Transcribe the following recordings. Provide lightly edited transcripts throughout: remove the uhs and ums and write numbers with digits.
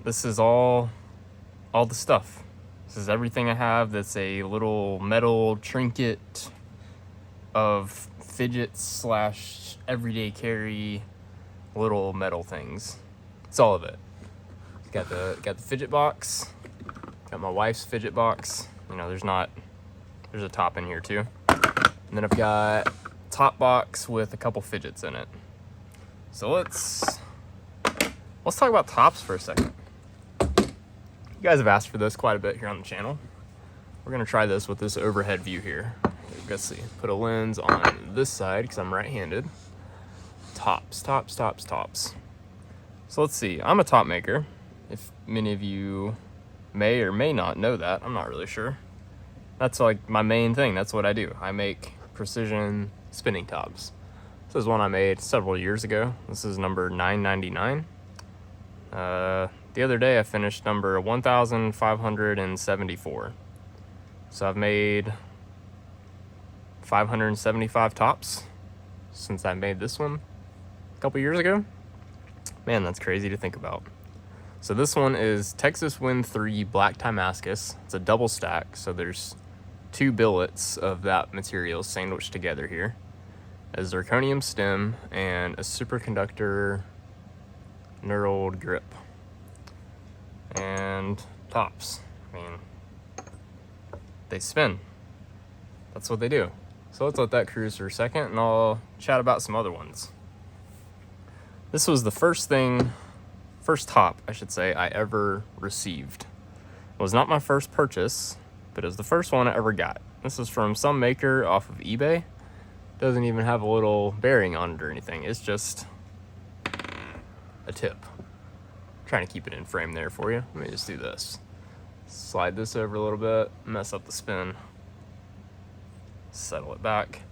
this is all the stuff. This is everything I have that's a little metal trinket of fidgets slash everyday carry little metal things. It's all of it. Got the fidget box. Got my wife's fidget box. You know, there's a top in here too. And then I've got a top box with a couple fidgets in it. So let's talk about tops for a second. You guys have asked for this quite a bit here on the channel. We're gonna try this with this overhead view here. Let's see. Put a lens on this side because I'm right-handed. Tops. So let's see. I'm a top maker. If many of you may or may not know that, I'm not really sure. That's like my main thing. That's what I do. I make precision spinning tops. This is one I made several years ago. This is number 999. The other day I finished number 1574. So I've made 575 tops since I made this one a couple years ago. Man, that's crazy to think about. So this one is Texas Wind 3 Black Timascus. It's a double stack, so there's 2 billets of that material sandwiched together here. A zirconium stem and a superconductor knurled grip. And tops. I mean, they spin. That's what they do. So let's let that cruise for a second and I'll chat about some other ones. This was the first top, I should say, I ever received. It was not my first purchase, but it was the first one I ever got. This is from some maker off of eBay. Doesn't even have a little bearing on it or anything. It's just a tip. I'm trying to keep it in frame there for you. Let me just do this. Slide this over a little bit, mess up the spin. Settle it back.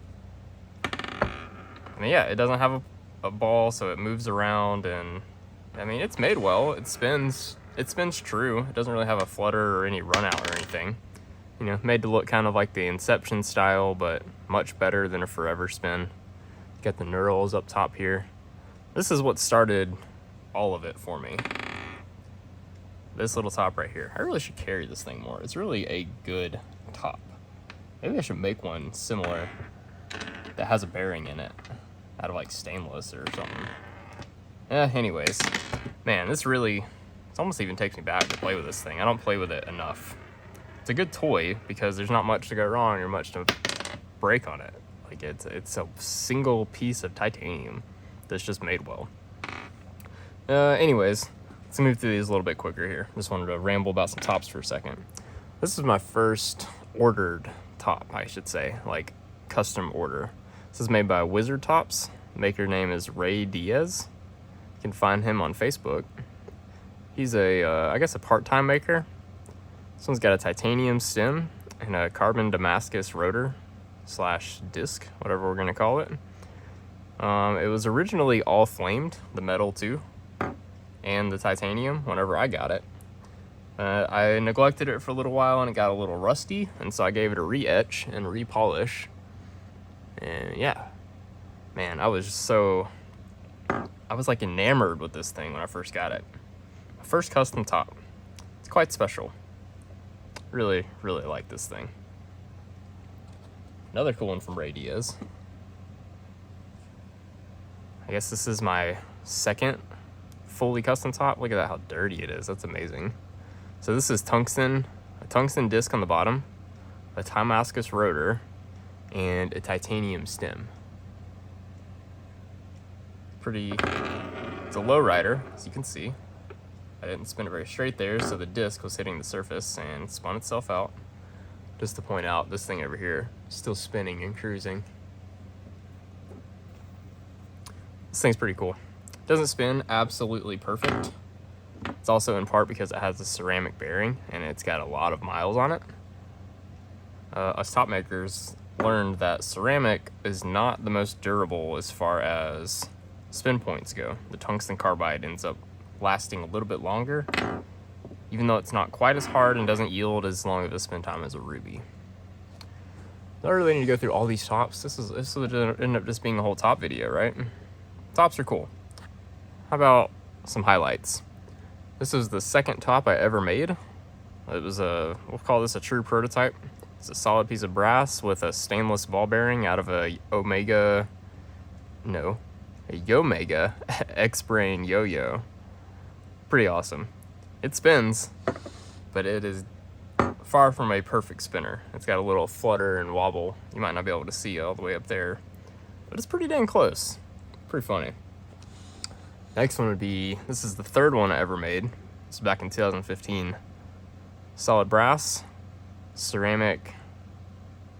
I mean, yeah, it doesn't have a ball, so it moves around, and I mean, it's made well. It spins true. It doesn't really have a flutter or any run out or anything. You know, made to look kind of like the Inception style, but much better than a forever spin. Got the knurls up top here. This is what started all of it for me. This little top right here. I really should carry this thing more. It's really a good top. Maybe I should make one similar that has a bearing in it out of like stainless or something. Anyways, man, it's almost even takes me back to play with this thing. I don't play with it enough. It's a good toy because there's not much to go wrong or much to break on it. Like it's a single piece of titanium that's just made well. Anyways, let's move through these a little bit quicker here. Just wanted to ramble about some tops for a second. This is my first ordered top, I should say, like custom order. This is made by Wizard Tops. Maker name is Ray Diaz. You can find him on Facebook. He's I guess a part-time maker. This one's got a titanium stem and a carbon Damascus rotor / disc, whatever we're gonna call it. It was originally all flamed, the metal too, and the titanium whenever I got it. I neglected it for a little while and it got a little rusty, and so I gave it a re-etch and re-polish. And yeah, man, I was like enamored with this thing when I first got it. My first custom top. It's quite special. Really, really like this thing. Another cool one from Ray Diaz. I guess this is my second fully custom top. Look at that, how dirty it is. That's amazing. So this is a tungsten disc on the bottom, a Damascus rotor, and a titanium stem. It's a low rider, as you can see. I didn't spin it very straight there, so the disc was hitting the surface and spun itself out. Just to point out, this thing over here is still spinning and cruising. This thing's pretty cool. It doesn't spin absolutely perfect. It's also in part because it has a ceramic bearing and it's got a lot of miles on it. Us top makers learned that ceramic is not the most durable as far as spin points go. The tungsten carbide ends up lasting a little bit longer, even though it's not quite as hard and doesn't yield as long of a spin time as a ruby. I don't really need to go through all these tops. This would end up just being a whole top video, right? Tops are cool. How about some highlights? This was the second top I ever made. It was we'll call this a true prototype. It's a solid piece of brass with a stainless ball bearing out of a Yomega X-Brain yo-yo. Pretty awesome. It spins, but it is far from a perfect spinner. It's got a little flutter and wobble. You might not be able to see all the way up there, but it's pretty dang close. Pretty funny. Next one would be, this is the third one I ever made. This is back in 2015. Solid brass, ceramic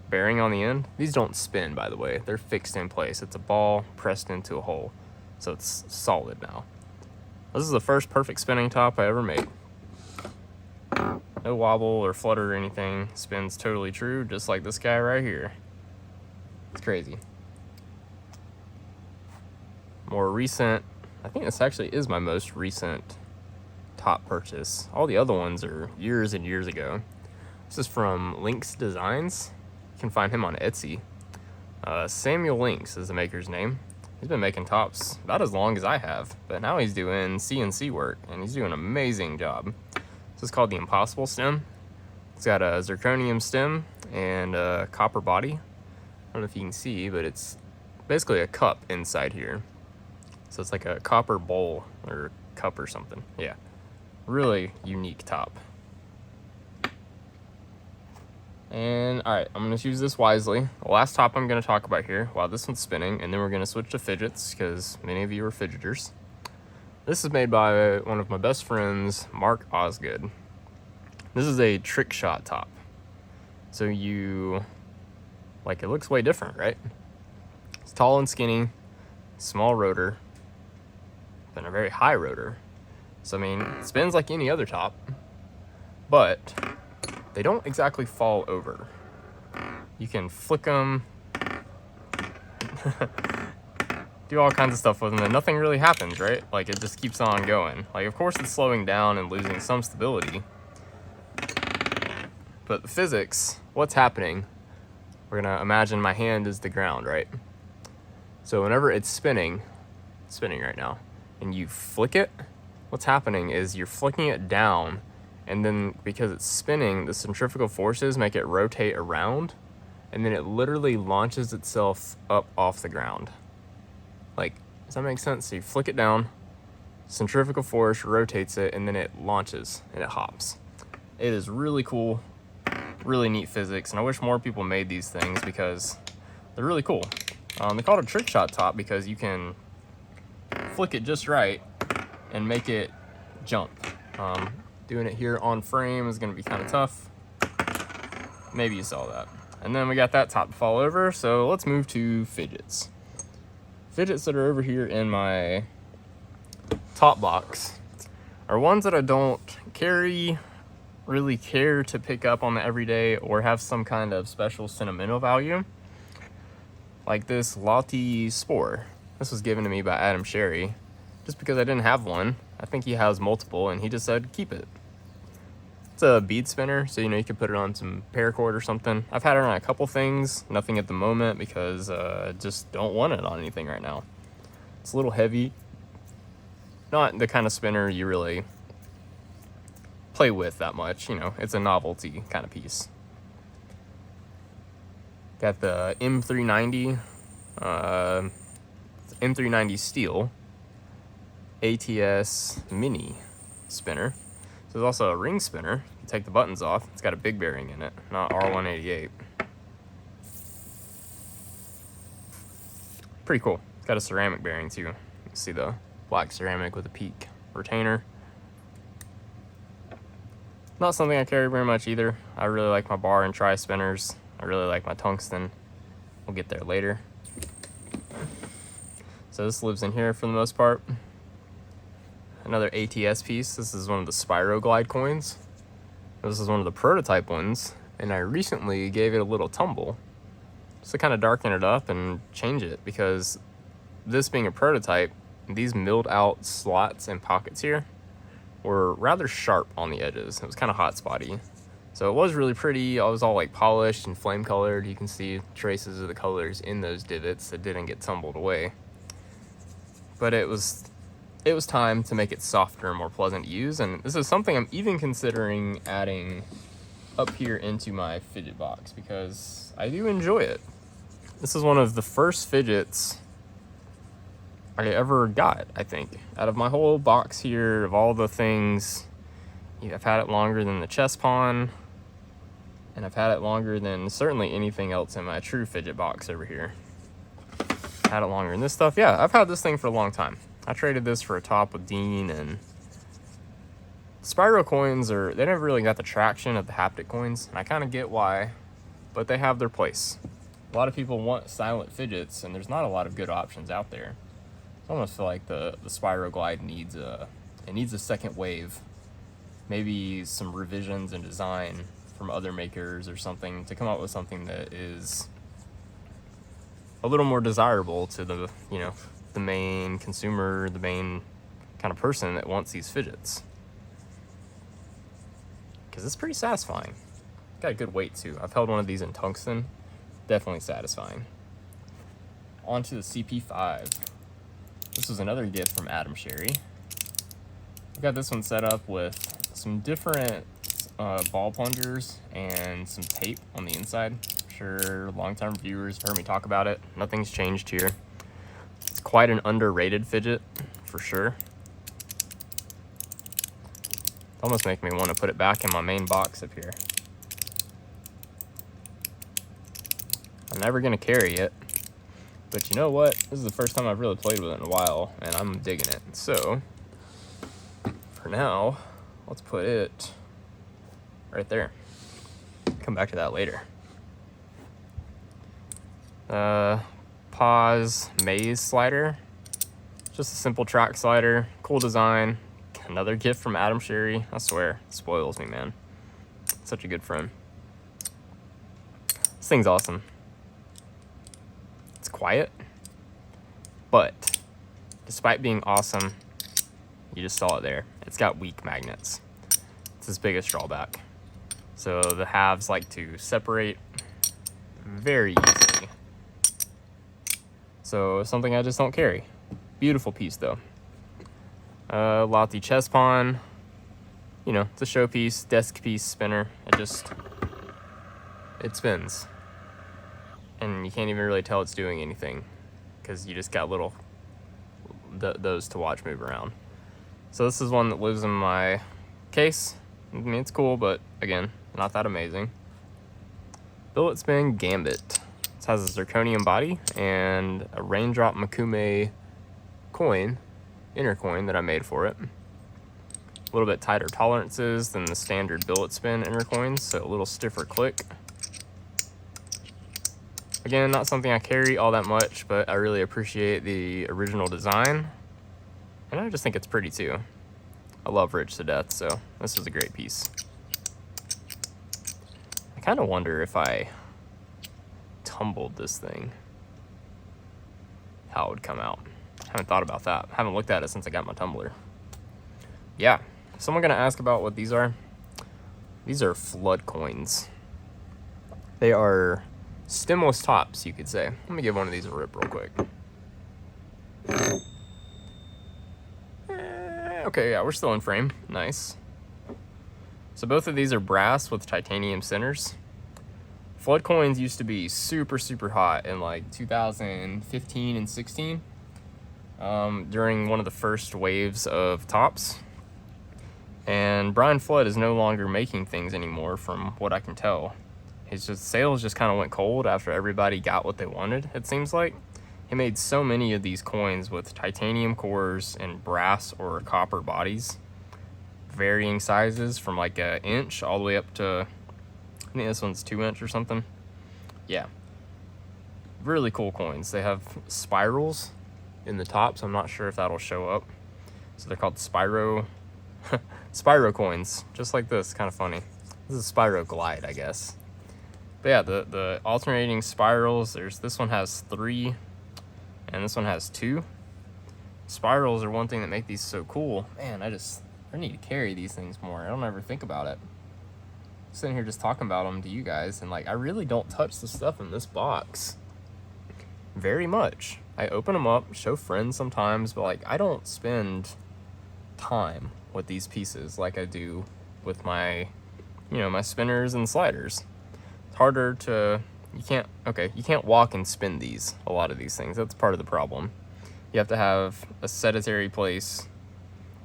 bearing on the end. These don't spin, by the way. They're fixed in place. It's a ball pressed into a hole, so it's solid now. This is the first perfect spinning top I ever made. No wobble or flutter or anything. Spins totally true, just like this guy right here. It's crazy. More recent, I think this actually is my most recent top purchase. All the other ones are years and years ago. This is from Lynx Designs. You can find him on Etsy. Samuel Lynx is the maker's name. He's been making tops about as long as I have, but now he's doing CNC work, and he's doing an amazing job. This is called the Impossible stem. It's got a zirconium stem and a copper body. I don't know if you can see, but it's basically a cup inside here. So it's like a copper bowl or cup or something. Yeah, really unique top. And all right, I'm gonna choose this wisely. The last top I'm gonna talk about here while this one's spinning, and then we're gonna switch to fidgets because many of you are fidgeters. This is made by one of my best friends, Mark Osgood. This is a trick shot top. So it looks way different, right? It's tall and skinny, small rotor, and a very high rotor. So, I mean, it spins like any other top, but they don't exactly fall over. You can flick them, do all kinds of stuff with them, and nothing really happens, right? Like, it just keeps on going. Like, of course it's slowing down and losing some stability, but the physics, what's happening, we're gonna imagine my hand is the ground, right? So whenever it's spinning right now, and you flick it, what's happening is you're flicking it down, and then because it's spinning, the centrifugal forces make it rotate around, and then it literally launches itself up off the ground. Like, does that make sense? So you flick it down, centrifugal force rotates it, and then it launches and it hops. It is really cool, really neat physics, and I wish more people made these things because they're really cool. They call it a trick shot top because you can flick it just right and make it jump. Doing it here on frame is going to be kind of tough. Maybe you saw that. And then we got that top to fall over, so let's move to fidgets. Fidgets that are over here in my top box are ones that I don't really care to pick up on the everyday or have some kind of special sentimental value. Like this Lottie Spore. This was given to me by Adam Sherry just because I didn't have one. I think he has multiple, and he just said keep it. It's a bead spinner, so you can put it on some paracord or something. I've had it on a couple things, nothing at the moment because I just don't want it on anything right now. It's a little heavy. Not the kind of spinner you really play with that much, it's a novelty kind of piece. Got the M390, M390 steel ATS mini spinner. So there's also a ring spinner. You take the buttons off. It's got a big bearing in it, not R188. Pretty cool. It's got a ceramic bearing too. You can see the black ceramic with a peak retainer. Not something I carry very much either. I really like my bar and tri spinners. I really like my tungsten. We'll get there later. So this lives in here for the most part. Another ATS piece. This is one of the Spyro Glide coins. This is one of the prototype ones, and I recently gave it a little tumble just to kind of darken it up and change it, because this being a prototype, these milled out slots and pockets here were rather sharp on the edges. It was kind of hot spotty. So it was really pretty. It was all like polished and flame colored. You can see traces of the colors in those divots that didn't get tumbled away. But it was it was time to make it softer and more pleasant to use, and this is something I'm even considering adding up here into my fidget box because I do enjoy it. This is one of the first fidgets I ever got, I think. Out of my whole box here, of all the things, I've had it longer than the chess pawn, and I've had it longer than certainly anything else in my true fidget box over here. Had it longer than this stuff. Yeah, I've had this thing for a long time. I traded this for a top with Dean, and Spyro coins they never really got the traction of the haptic coins, and I kind of get why, but they have their place. A lot of people want silent fidgets, and there's not a lot of good options out there. I almost feel like the Spyro Glide needs a second wave. Maybe some revisions in design from other makers or something to come up with something that is a little more desirable to the main consumer, the main kind of person that wants these fidgets. Because it's pretty satisfying. Got a good weight too. I've held one of these in tungsten. Definitely satisfying. On to the CP5. This was another gift from Adam Sherry. I got this one set up with some different ball plungers and some tape on the inside. I'm sure long-term viewers have heard me talk about it. Nothing's changed here. It's quite an underrated fidget, for sure. It almost makes me want to put it back in my main box up here. I'm never going to carry it, but you know what? This is the first time I've really played with it in a while, and I'm digging it. So, for now, let's put it right there. Come back to that later. Pause maze slider. Just a simple track slider, cool design. Another gift from Adam Sherry. I swear, it spoils me, man. Such a good friend. This thing's awesome. It's quiet, but despite being awesome, you just saw it there. It's got weak magnets. It's its biggest drawback. So the halves like to separate very easily. So something I just don't carry. Beautiful piece though. Lottie chess pawn. You know, it's a showpiece, desk piece, spinner. It spins. And you can't even really tell it's doing anything because you just got little those to watch move around. So this is one that lives in my case. I mean, it's cool, but again, not that amazing. Billet Spin Gambit. This has a zirconium body and a Raindrop Makume coin, inner coin that I made for it. A little bit tighter tolerances than the standard Billet Spin inner coins, so a little stiffer click. Again, not something I carry all that much, but I really appreciate the original design. And I just think it's pretty too. I love Rich to death, so this was a great piece. I kind of wonder if I tumbled this thing, how it would come out. I haven't thought about that. I haven't looked at it since I got my tumbler. Yeah, someone gonna ask about what these are. These are flood coins. They are stemless tops, you could say. Let me give one of these a rip real quick. Okay, yeah, we're still in frame. Nice. So both of these are brass with titanium centers. Flood coins used to be super, super hot in like 2015 and 16 during one of the first waves of tops. And Brian Flood is no longer making things anymore from what I can tell. Sales just kind of went cold after everybody got what they wanted, it seems like. He made so many of these coins with titanium cores and brass or copper bodies, varying sizes from like an inch all the way up to, I think this one's 2 inch or something. Yeah, really cool coins. They have spirals in the top, so I'm not sure if that'll show up. So they're called Spyro coins, just like this. Kind of funny. This is Spyro Glide, I guess. But yeah, the alternating spirals, this one has 3 and this one has 2. Spirals are one thing that make these so cool. Man, I need to carry these things more. I don't ever think about it. I'm sitting here just talking about them to you guys, and like I really don't touch the stuff in this box very much. I open them up, show friends sometimes, but like I don't spend time with these pieces like I do with my, my spinners and sliders. It's harder to, you can't walk and spin these, a lot of these things. That's part of the problem. You have to have a sedentary place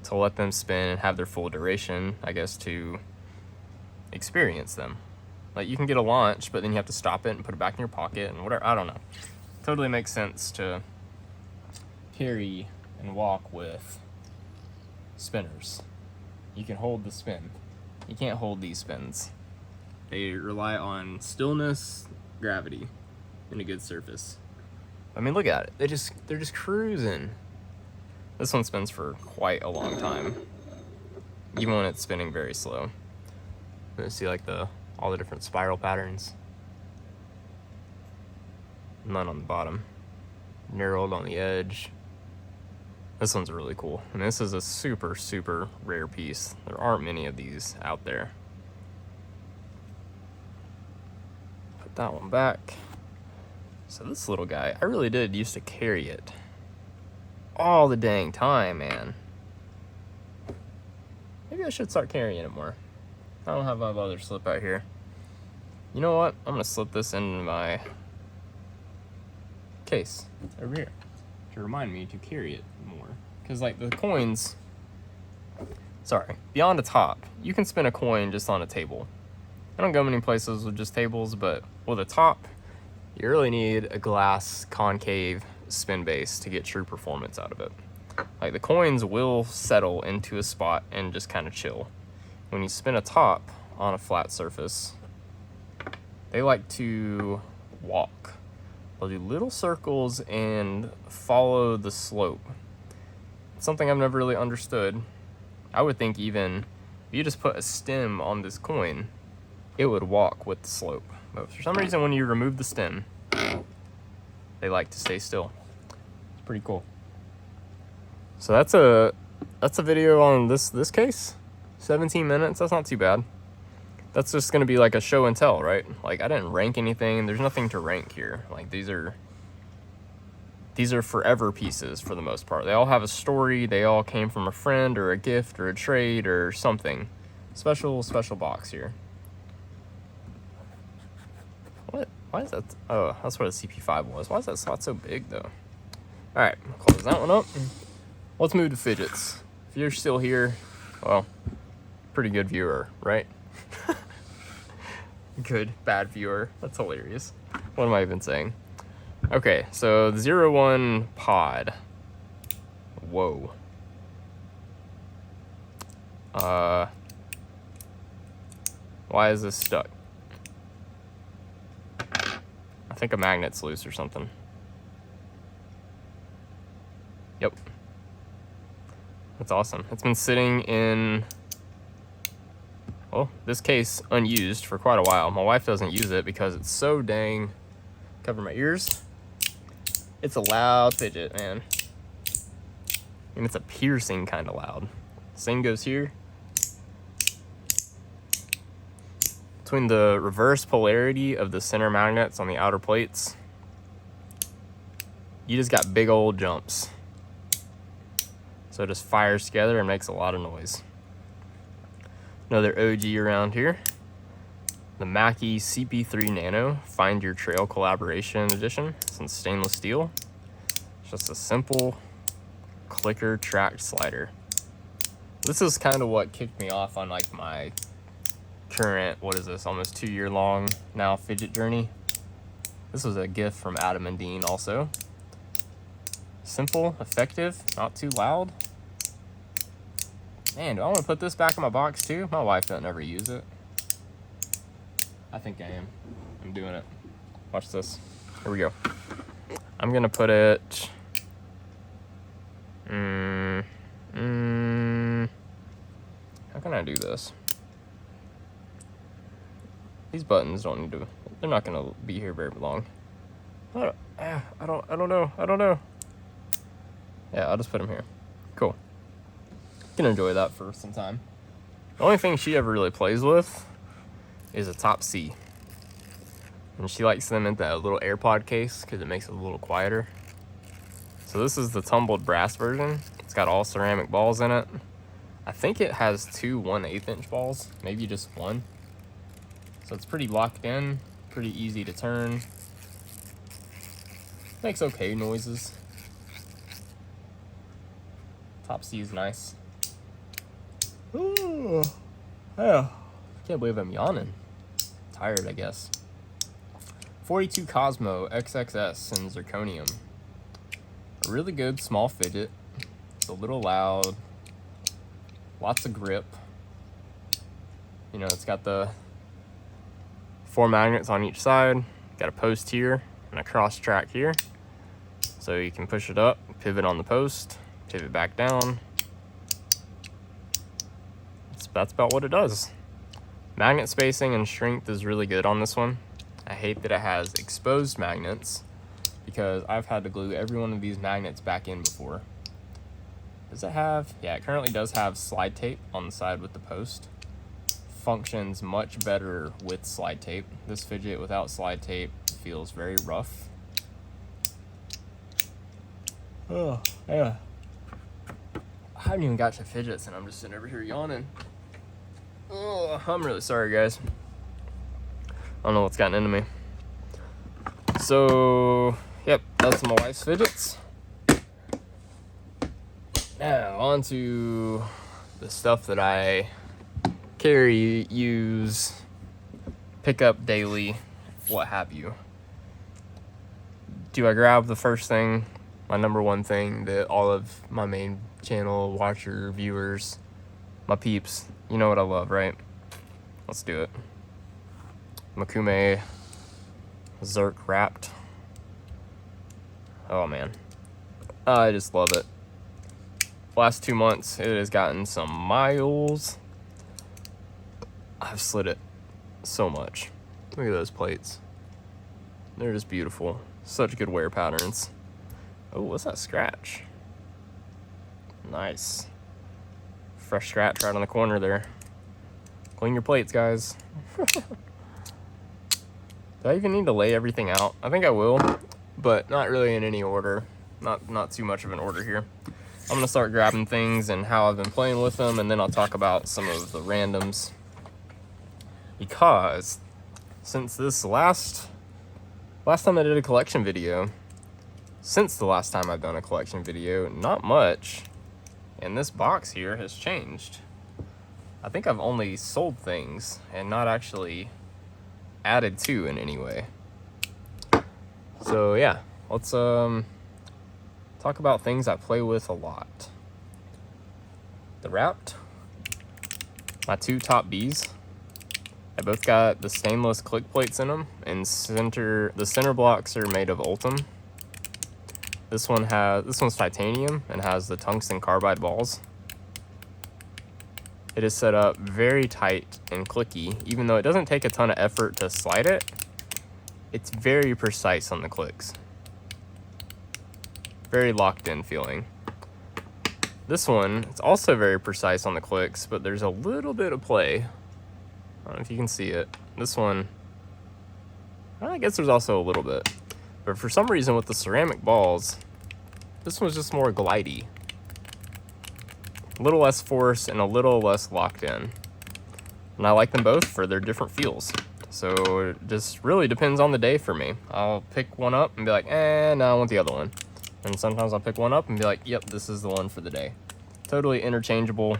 to let them spin and have their full duration, I guess, to experience them. Like, you can get a launch, but then you have to stop it and put it back in your pocket and whatever. I don't know. Totally makes sense to carry and walk with spinners. You can hold the spin. You can't hold these spins. They rely on stillness, gravity, and a good surface. I mean, look at it. They're just cruising. This one spins for quite a long time, even when it's spinning very slow. You can see like all the different spiral patterns. None on the bottom. Narrowed on the edge. This one's really cool. And this is a super, super rare piece. There aren't many of these out there. Put that one back. So this little guy, I really did used to carry it all the dang time, man. Maybe I should start carrying it more. I don't have my other slip out here. You know what? I'm gonna slip this into my case over here to remind me to carry it more. Because like the coins, beyond the top, you can spin a coin just on a table. I don't go many places with just tables, but with a top, you really need a glass concave spin base to get true performance out of it. Like the coins will settle into a spot and just kind of chill. When you spin a top on a flat surface, they like to walk. They'll do little circles and follow the slope. It's something I've never really understood. I would think even if you just put a stem on this coin, it would walk with the slope. But for some reason, when you remove the stem, they like to stay still. It's pretty cool. So that's a video on this case. 17 minutes, that's not too bad. That's just gonna be like a show and tell, right? Like I didn't rank anything. There's nothing to rank here. Like these are forever pieces for the most part. They all have a story. They all came from a friend or a gift or a trade or something. Special box here. What? Why is that? Oh, that's where the CP5 was. Why is that slot so big though? All right, close that one up. Let's move to fidgets. If you're still here, well, pretty good viewer, right? Good, bad viewer. That's hilarious. What am I even saying? Okay, so the 01 pod. Whoa. Why is this stuck? I think a magnet's loose or something. Yep. That's awesome. It's been sitting in, well, this case unused for quite a while. My wife doesn't use it because it's so dang, cover my ears. It's a loud fidget, man. And it's a piercing kind of loud. Same goes here. Between the reverse polarity of the center magnets on the outer plates, you just got big old jumps. So it just fires together and makes a lot of noise. Another OG around here, the Mackie CP3 Nano Find Your Trail Collaboration Edition. It's in stainless steel. It's just a simple clicker tracked slider. This is kind of what kicked me off on like my current, what is this, almost 2 year long now fidget journey. This was a gift from Adam and Dean also. Simple, effective, not too loud. Man, do I want to put this back in my box too? My wife doesn't ever use it. I think I am. I'm doing it. Watch this. Here we go. I'm gonna put it. How can I do this? These buttons don't need to. They're not gonna be here very long. I don't know. Yeah, I'll just put them here. Cool. You can enjoy that for some time. The only thing she ever really plays with is a top C. And she likes them in that little AirPod case because it makes it a little quieter. So this is the tumbled brass version. It's got all ceramic balls in it. I think it has 2 1/8 inch balls, maybe just one. So it's pretty locked in, pretty easy to turn. Makes okay noises. Top C is nice. Ooh, yeah. Can't believe I'm yawning. Tired, I guess. 42 Cosmo XXS in zirconium. A really good small fidget. It's a little loud. Lots of grip. You know, it's got the 4 magnets on each side. Got a post here and a cross track here. So you can push it up, pivot on the post, pivot back down. That's about what it does. Magnet spacing and strength is really good on this one. I hate that it has exposed magnets because I've had to glue every one of these magnets back in before. Does it have? Yeah, it currently does have slide tape on the side with the post. Functions much better with slide tape. This fidget without slide tape feels very rough. Oh, yeah. I haven't even got to fidgets and I'm just sitting over here yawning. Oh, I'm really sorry, guys. I don't know what's gotten into me. So, yep, that's my wife's fidgets. Now, on to the stuff that I carry, use, pick up daily, what have you. Do I grab the first thing, my number one thing that all of my main channel watcher, viewers, my peeps, you know what I love, right? Let's do it. Makume Zerk wrapped. Oh man, I just love it. Last 2 months, it has gotten some miles. I've slid it so much. Look at those plates. They're just beautiful. Such good wear patterns. Oh, what's that scratch? Nice. Fresh scratch right on the corner there. Clean your plates, guys. Do I even need to lay everything out? I think I will, but not really in any order. Not too much of an order here. I'm gonna start grabbing things and how I've been playing with them, and then I'll talk about some of the randoms. Because since this last time I did a collection video, since the last time I've done a collection video, not much. And this box here has changed. I think I've only sold things and not actually added to in any way. So yeah, let's talk about things I play with a lot. The wrapped, my 2 top Bs. I both got the stainless click plates in them, and the center blocks are made of Ultem. This one's titanium and has the tungsten carbide balls. It is set up very tight and clicky, even though it doesn't take a ton of effort to slide it. It's very precise on the clicks. Very locked in feeling. This one, it's also very precise on the clicks, but there's a little bit of play. I don't know if you can see it. This one, I guess there's also a little bit. But for some reason with the ceramic balls, this one's just more glidey. A little less force and a little less locked in. And I like them both for their different feels. So it just really depends on the day for me. I'll pick one up and be like, no, I want the other one. And sometimes I'll pick one up and be like, yep, this is the one for the day. Totally interchangeable.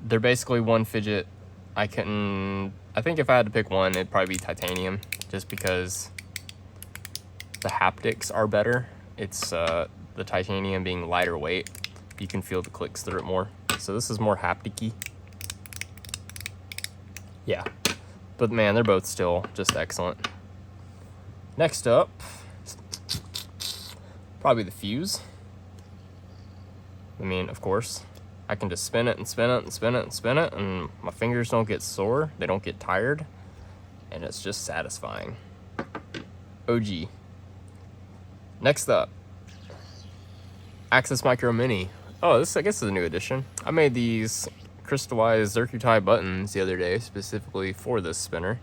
They're basically one fidget. I think if I had to pick one, it'd probably be titanium, just because the haptics are better. It's the titanium being lighter weight. You can feel the clicks through it more. So this is more haptic-y. Yeah, but man, they're both still just excellent. Next up, probably the fuse. I mean, of course, I can just spin it and spin it and spin it and spin it, and my fingers don't get sore, they don't get tired, and it's just satisfying. OG. Next up, Axis Micro Mini. Oh, this I guess is a new addition. I made these crystallized Zircuti buttons the other day specifically for this spinner,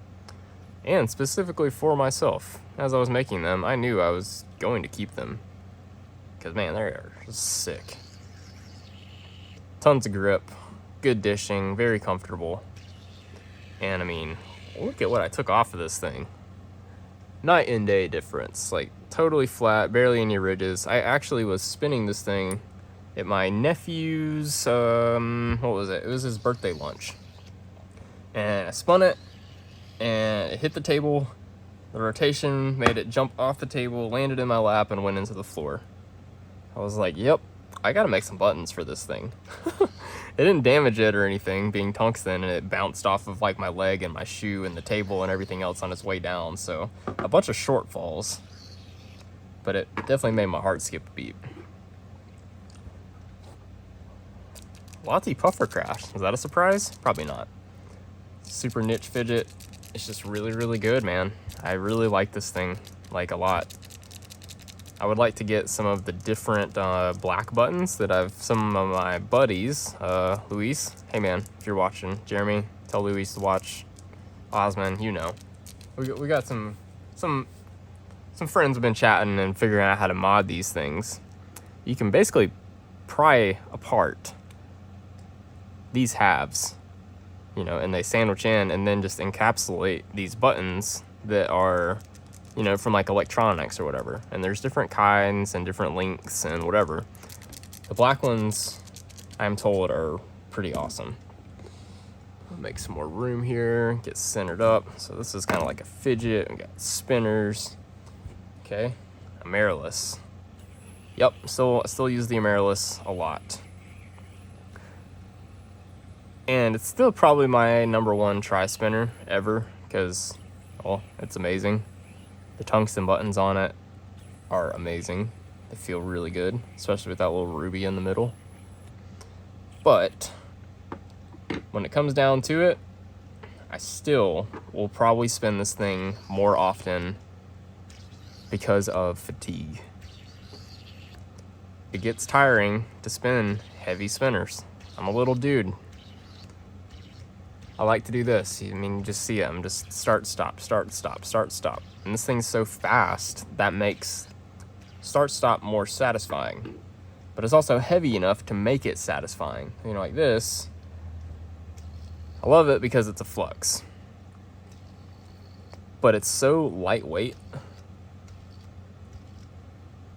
and specifically for myself. As I was making them, I knew I was going to keep them because, man, they're just sick. Tons of grip, good dishing, very comfortable. And, I mean, look at what I took off of this thing. Night and day difference. Like, totally flat, barely any ridges. I actually was spinning this thing at my nephew's, what was it? It was his birthday lunch. And I spun it, and it hit the table. The rotation made it jump off the table, landed in my lap, and went into the floor. I was like, yep, I gotta make some buttons for this thing. It didn't damage it or anything, being tungsten, and it bounced off of like my leg and my shoe and the table and everything else on its way down. So a bunch of shortfalls, but it definitely made my heart skip a beat. Lottie Puffer Craft. Was that a surprise? Probably not. Super niche fidget. It's just really, really good, man. I really like this thing, like, a lot. I would like to get some of the different black buttons that some of my buddies, Luis, hey man, if you're watching, Jeremy, tell Luis to watch, Osman, you know. We got some friends have been chatting and figuring out how to mod these things. You can basically pry apart these halves, you know, and they sandwich in and then just encapsulate these buttons that are, you know, from like electronics or whatever. And there's different kinds and different lengths and whatever. The black ones, I'm told, are pretty awesome. I'll make some more room here, get centered up. So this is kind of like a fidget. We got spinners. Okay, amaryllis. Yep, still use the amaryllis a lot. And it's still probably my #1 tri-spinner ever because, well, it's amazing. The tungsten buttons on it are amazing. They feel really good, especially with that little ruby in the middle. But when it comes down to it, I still will probably spin this thing more often because of fatigue. It gets tiring to spin heavy spinners. I'm a little dude. I like to do this. I mean, you just see it. I'm just start, stop, start, stop, start, stop. And this thing's so fast that makes start, stop more satisfying. But it's also heavy enough to make it satisfying. You know, like this. I love it because it's a flux. But it's so lightweight.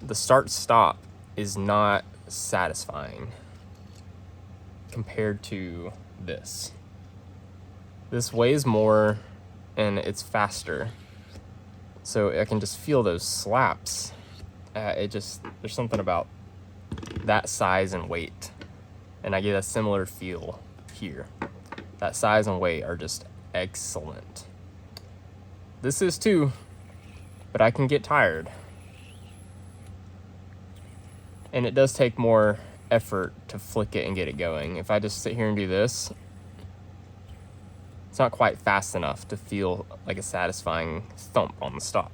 The start, stop is not satisfying compared to this. This weighs more and it's faster. So I can just feel those slaps. There's something about that size and weight. And I get a similar feel here. That size and weight are just excellent. This is too, but I can get tired. And it does take more effort to flick it and get it going. If I just sit here and do this, it's not quite fast enough to feel like a satisfying thump on the stop.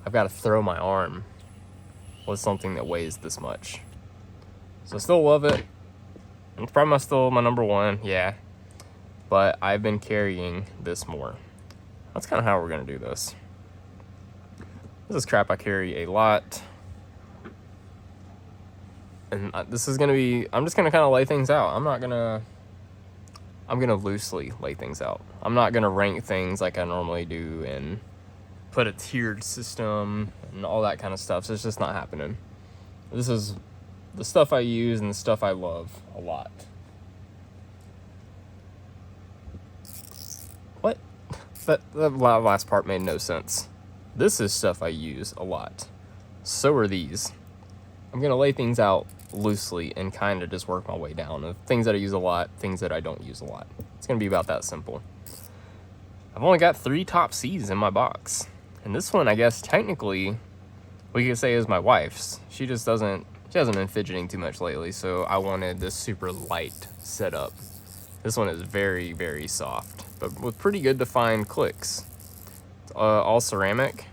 I've got to throw my arm with something that weighs this much. So I still love it. It's probably still my #1, yeah. But I've been carrying this more. That's kind of how we're going to do this. This is crap I carry a lot. And this is going to be, I'm just going to kind of lay things out. I'm going to loosely lay things out. I'm not going to rank things like I normally do and put a tiered system and all that kind of stuff. So it's just not happening. This is the stuff I use and the stuff I love a lot. What? That last part made no sense. This is stuff I use a lot. So are these. I'm going to lay things out loosely and kind of just work my way down of things that I use a lot, things that I don't use a lot. It's going to be about that simple. I've only got 3 top C's in my box. And this one, I guess, technically, we could say is my wife's. She hasn't been fidgeting too much lately, so I wanted this super light setup. This one is very, very soft, but with pretty good defined clicks. It's all ceramic,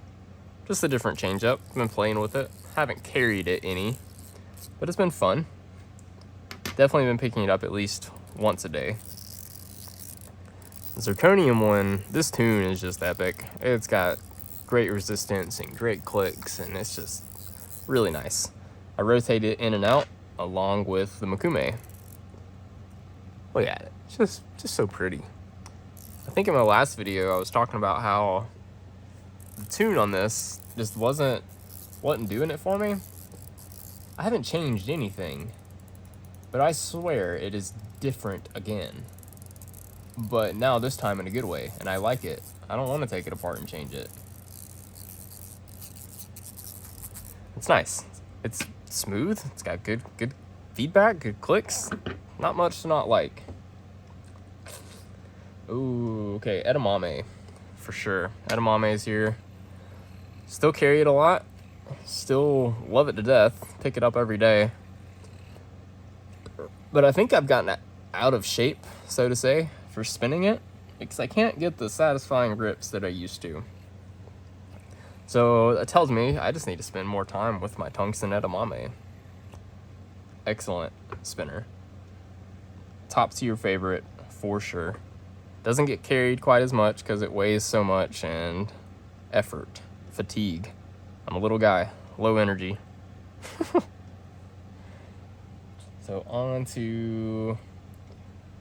just a different change up. I've been playing with it. Haven't carried it any, but it's been fun. Definitely been picking it up at least once a day. The zirconium one, this tune is just epic. It's got great resistance and great clicks, and it's just really nice. I rotate it in and out along with the Makume. Look at it, it's just so pretty. I think in my last video I was talking about how the tune on this just wasn't doing it for me. I haven't changed anything, but I swear it is different again. But now this time in a good way, and I like it. I don't want to take it apart and change it. It's nice. It's smooth. It's got good feedback, good clicks. Not much to not like. Ooh, okay, edamame, for sure. Edamame is here. Still carry it a lot. Still love it to death. Pick it up every day. But I think I've gotten out of shape, so to say, for spinning it, because I can't get the satisfying grips that I used to. So that tells me I just need to spend more time with my tungsten edamame. Excellent spinner. Top tier favorite, for sure. Doesn't get carried quite as much because it weighs so much, and effort, fatigue. I'm a little guy, low energy. So on to,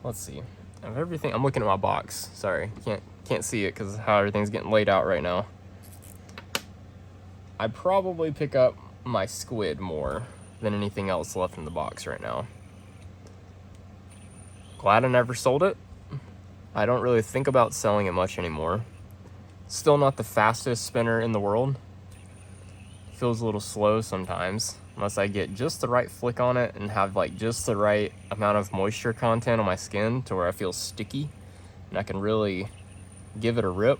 let's see, of everything. I'm looking at my box. Sorry, can't see it because how everything's getting laid out right now. I'd probably pick up my squid more than anything else left in the box right now. Glad I never sold it. I don't really think about selling it much anymore. Still not the fastest spinner in the world. Feels a little slow sometimes, unless I get just the right flick on it and have like just the right amount of moisture content on my skin to where I feel sticky and I can really give it a rip.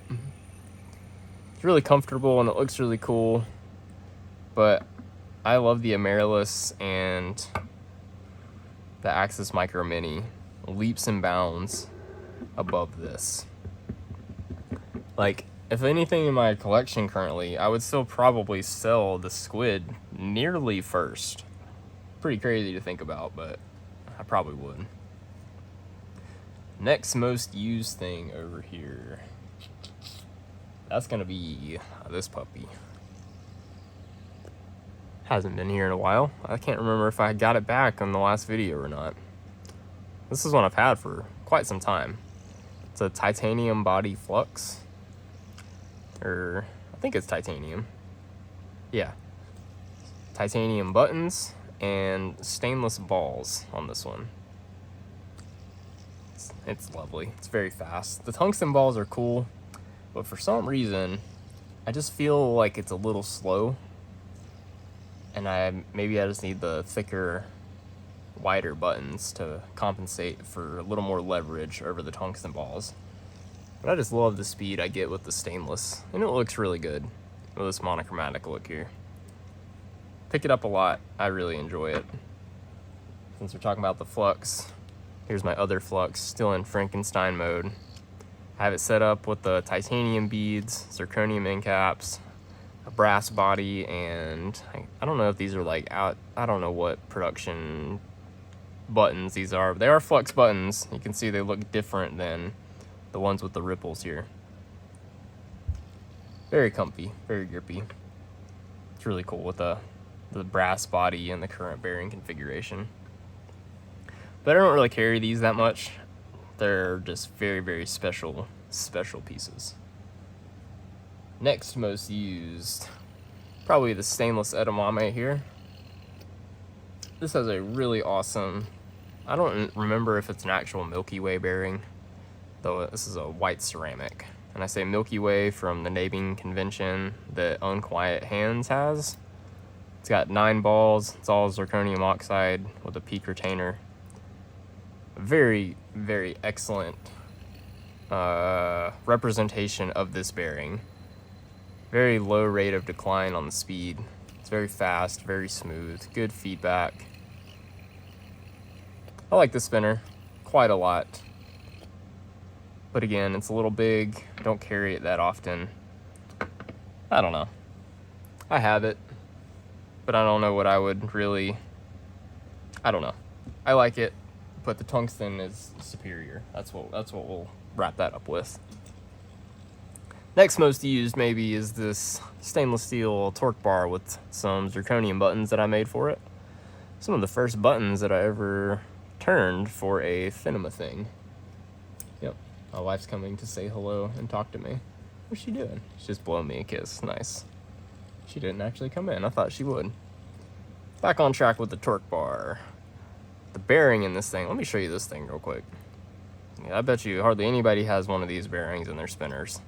It's really comfortable and it looks really cool, but I love the Amaryllis and the Axis Micro Mini leaps and bounds above this. Like, if anything in my collection currently, I would still probably sell the squid nearly first. Pretty crazy to think about, but I probably would. Next most used thing over here. That's gonna be this puppy. Hasn't been here in a while. I can't remember if I got it back on the last video or not. This is one I've had for quite some time. It's a titanium body flux. Or, I think it's titanium. Yeah. Titanium buttons and stainless balls on this one. It's lovely. It's very fast. The tungsten balls are cool, but for some reason, I just feel like it's a little slow. And maybe I just need the thicker, wider buttons to compensate for a little more leverage over the tungsten balls. But I just love the speed I get with the stainless, and it looks really good with this monochromatic look here. Pick it up a lot. I really enjoy it. Since we're talking about the flux, here's my other flux, still in Frankenstein mode. I have it set up with the titanium beads, zirconium end caps, a brass body, and I don't know if these are like out, I don't know what production buttons these are, but they are flux buttons. You can see they look different than the ones with the ripples here. Very comfy, very grippy. It's really cool with the brass body and the current bearing configuration. But I don't really carry these that much. They're just very, very special pieces. Next most used, probably the stainless edamame here. This has a really awesome, I don't remember if it's an actual Milky Way bearing, though this is a white ceramic. And I say Milky Way from the naming convention that Unquiet Hands has. It's got 9 balls, it's all zirconium oxide with a peak retainer. Very, very excellent representation of this bearing. Very low rate of decline on the speed. It's very fast, very smooth, good feedback. I like this spinner quite a lot. But again, it's a little big. I don't carry it that often. I don't know. I have it, but I don't know what I would really, I don't know. I like it, but the tungsten is superior. That's what we'll wrap that up with. Next most used maybe is this stainless steel torque bar with some zirconium buttons that I made for it. some of the first buttons that I ever turned for a cinema thing. Yep, my wife's coming to say hello and talk to me. What's she doing? She's just blowing me a kiss. Nice. She didn't actually come in. I thought she would. Back on track with the torque bar. The bearing in this thing. Let me show you this thing real quick. Yeah, I bet you hardly anybody has one of these bearings in their spinners.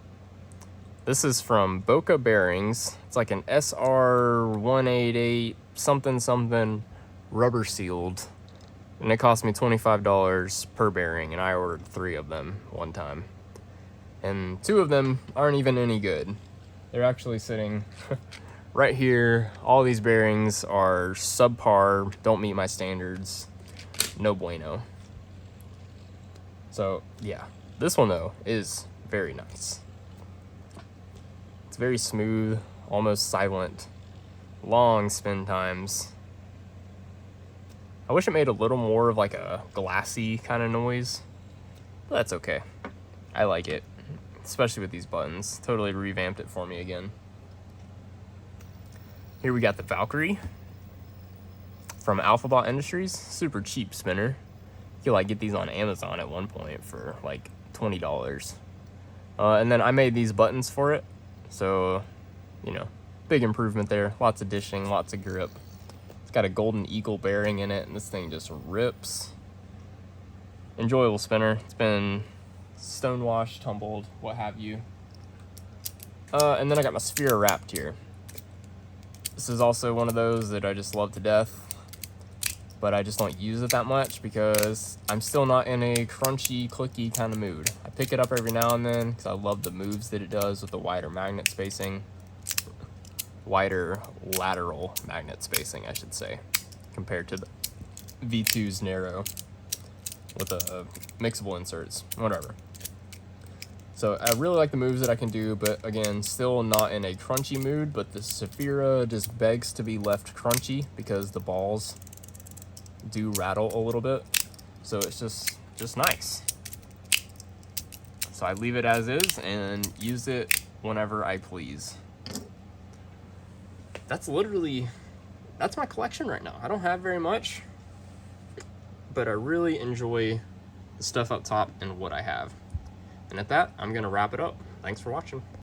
This is from Boca Bearings. It's like an SR188 something something rubber sealed. And it cost me $25 per bearing, and I ordered 3 of them one time. And 2 of them aren't even any good. They're actually sitting right here. All these bearings are subpar, don't meet my standards. No bueno. So yeah, this one though is very nice. It's very smooth, almost silent, long spin times. I wish it made a little more of like a glassy kind of noise, but that's okay. I like it, especially with these buttons. Totally revamped it for me again. Here we got the Valkyrie from Alphabot Industries. Super cheap spinner. You could like get these on Amazon at one point for like $20. And then I made these buttons for it. So, you know, big improvement there. Lots of dishing, lots of grip. It's got a golden eagle bearing in it, and this thing just rips. Enjoyable spinner. It's been stonewashed, tumbled, what have you. And then I got my sphere wrapped here. This is also one of those that I just love to death, but I just don't use it that much because I'm still not in a crunchy, clicky kind of mood. I pick it up every now and then because I love the moves that it does with the wider magnet spacing. Wider lateral magnet spacing, I should say, compared to the V2's narrow with the mixable inserts, whatever. So I really like the moves that I can do, but again, still not in a crunchy mood, but the Saphira just begs to be left crunchy because the balls do rattle a little bit. So it's just nice. So I leave it as is and use it whenever I please. That's my collection right now. I don't have very much, but I really enjoy the stuff up top and what I have. And at that, I'm gonna wrap it up. Thanks for watching.